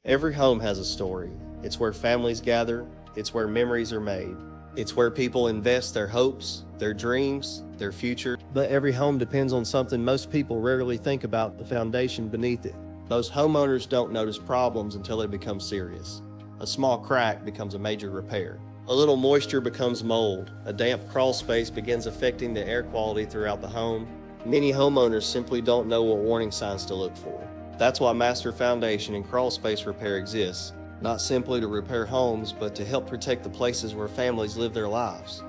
Every home has a story. It's where families gather, it's where memories are made. It's where people invest their hopes, their dreams, their future. But every home depends on something most people rarely think about: the foundation beneath it. Most homeowners don't notice problems until they become serious. A small crack becomes a major repair. A little moisture becomes mold. A damp crawl space begins affecting the air quality throughout the home. Many homeowners simply don't know what warning signs to look for. That's why master foundation and crawl space repair exists. Not simply to repair homes, but to help protect the places where families live their lives.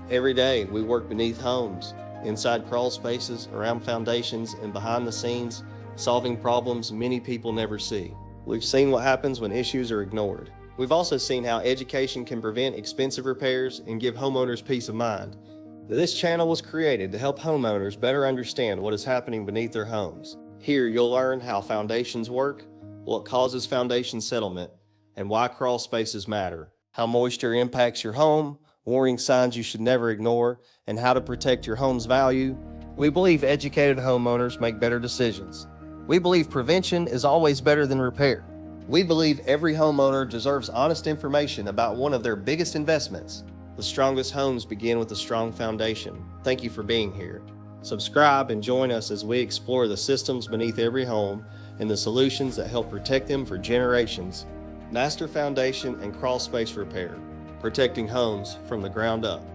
Every day, we work beneath homes, inside crawl spaces, around foundations, and behind the scenes, solving problems many people never see. We've seen what happens when issues are ignored. We've also seen how education can prevent expensive repairs and give homeowners peace of mind. This channel was created to help homeowners better understand what is happening beneath their homes. Here, you'll learn how foundations work, what causes foundation settlement, and why crawl spaces matter, how moisture impacts your home, warning signs you should never ignore, and how to protect your home's value. We believe educated homeowners make better decisions. We believe prevention is always better than repair. We believe every homeowner deserves honest information about one of their biggest investments. The strongest homes begin with a strong foundation. Thank you for being here. Subscribe and join us as we explore the systems beneath every home and the solutions that help protect them for generations. Master Foundation and Crawl Space Repair, protecting homes from the ground up.